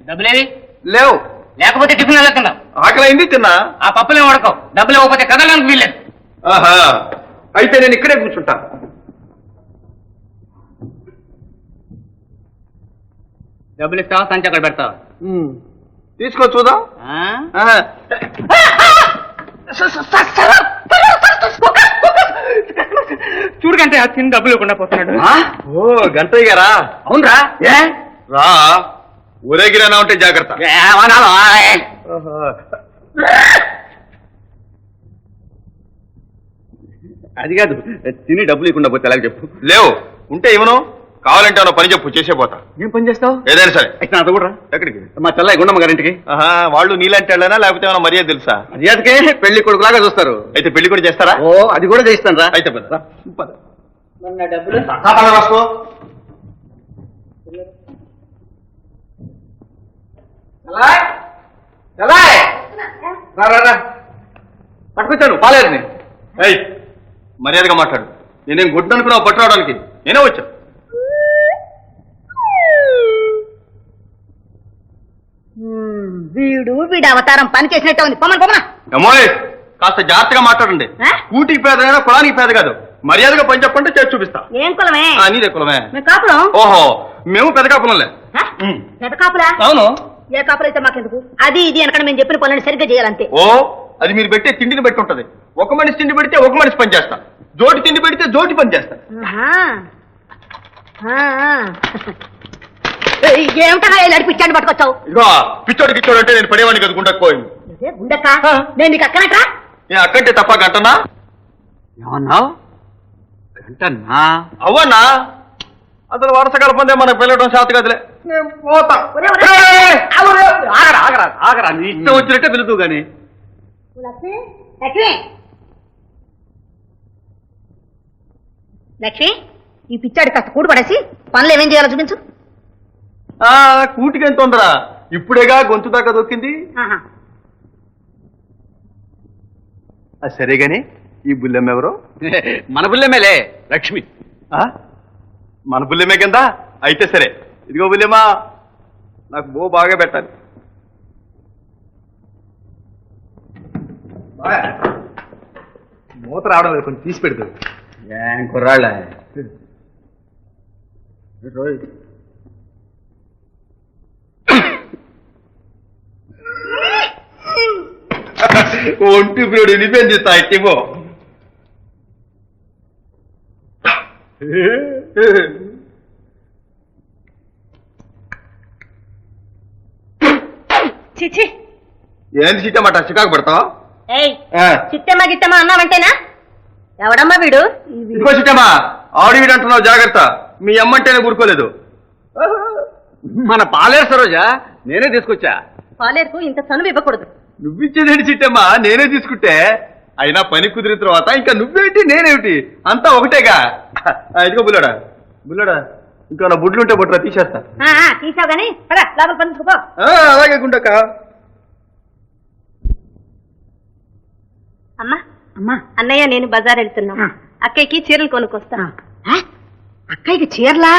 డబ్బులేవి లేవు. లేకపోతే టిఫిన్ ఎలా తిన్నావు? ఆకలి అయింది, తిన్నా. ఆ పప్పులే వాడుకోవు. డబ్బులు ఇవ్వకపోతే కదలడానికి వీల్లేదు. ఆహా, అయితే నేను ఇక్కడే కూర్చుంటా. డబ్బులు ఇస్తావా, సంచి అక్కడ పెడతావా? తీసుకో చూద్దాం. చూడు గంట తిని డబ్బులు ఇవ్వకుండా పోతున్నాడు. ఓ గంటయ్య గారా? అవునరా. ఏ రా, ఊరేగిరానా ఉంటే జాగ్రత్త. అది కాదు, తిని డబ్బులు ఇవ్వకుండా పోతే ఎలాగ చెప్పు. లేవు, ఉంటే ఇవ్వను. కావాలంటే ఏమన్నా పని చెప్పు, చేసే పోతా. ఏం పని చేస్తావు? ఏదైనా సరే. అయితే నాతో కూడా. ఎక్కడికి? మా చెల్లయ్య గుండమ్మ గారింటికి. వాళ్ళు నీలాంటి వాళ్ళైనా లేకపోతే ఏమైనా మర్యాద తెలుసా? మర్యాదకే పెళ్లి కొడుకులాగా చూస్తారు. అయితే పెళ్లి కూడా చేస్తారా? ఓ అది కూడా చేయిస్తాను రా. అయితే పద. డబ్బులు పట్టుకొచ్చాను పాలేరుని. మర్యాదగా మాట్లాడు. నేనేం గుడ్డు అనుకున్నావు పట్టురావడానికి? నేనే వచ్చా. వీడు అవతారం పని చేసినట్టు ఉంది. అమ్మోయ్, కాస్త జాగ్రత్తగా మాట్లాడండి. కూటికి పేదైనా కులానికి పేద కాదు. మర్యాదగా పని చెప్పంటే చేసి చూపిస్తా. ఏం కులమే? నీదే కులమే. కాపులం. ఓహో, మేము పెద్ద కాపులంలే. పెద్ద కాపులా? అవును. ఏ కాపులు అయితే మాకెందుకు? అది ఇది అనక్కడ మేము చెప్పిన పనులను సరిగ్గా చేయాలంతే. ఓ, అది మీరు పెట్టే తిండిని బట్టి ఉంటది. ఒక మనిషి తిండి పెడితే ఒక మనిషి పని చేస్తా. జోటి తిండి పెడితే జోటి పని చేస్తా. ఏమిటా నడిపించాడు పట్టుకొచ్చావు? ఇదిగో పిచ్చోడు గిచ్చోడు అంటే నేను పడేవాడిని కదా గుండకపోయింది. గుండక్క, నేను నీకు అక్కనట్రా? నేను అక్కంటే తప్ప గంటనా? ఏమన్నావు? గంటన్నా? అవ్వన్నా, అసలు వరుస కలపందే మనకు పెళ్ళటం శాత కదలే. నేను పోతా. ఆగరా ఆగరా ఆగరా, నీ ఇష్టం వచ్చినట్టే పిలుతూ గాని. లక్ష్మి, ఈ పిచ్చాడు కాస్త కూడు పడేసి పనులు ఏమేం చేయాలో చూపించు. కూటికేం తొందర, ఇప్పుడేగా గొంతు దాకా దొక్కింది. సరే గాని ఈ బుల్లెమ్మ ఎవరు? మన బుల్లెమ్మేలే, లక్ష్మి. మన బుల్లెమ్మే కింద అయితే సరే. ఇదిగో బుల్లెమ్మ, నాకు బో బాగా పెట్టాలి. మూత రావడం లేదు, కొంచెం తీసి పెడుతుంది. ఏం కుర్రాళ్ళ ఒంటి ఇప్పుడు నిలిపేంది తాకివో. చిచి, ఏంది చిట్టమాట చికాకు పడతావు? చిట్టమ్మా గిట్టమ్మా అన్నావంటేనా? ఎవడమ్మా వీడు? ఇదిగో చిట్టమ్మా, ఆడు వీడు అంటున్నావు, జాగ్రత్త. మీ అమ్మంటేనే ఊరుకోలేదు. మన పాలేరు సరోజా, నేనే తీసుకొచ్చా. పాలేరుకు ఇంత చనువు ఇవ్వకూడదు. నువ్విచ్చేదేంటి చిట్టమ్మా, నేనే తీసుకుంటే. అయినా పని కుదిరిన తర్వాత ఇంకా నువ్వేంటి నేనేమిటి, అంతా ఒకటేగా. ఇదిగో బుల్లడా, బుల్లడా, ఇంకా నా బుడ్లుంటే బుట్రా తీసేస్తా. తీసావు గానీ లోపల పనిచుకో. అలాగే గుండక. అమ్మా అమ్మా, అన్నయ్య నేను బజార్ వెళ్తున్నా. అక్కయ్యకి చీరలు కొనుక్కొస్తా. అక్కయ్యకి చీరలా?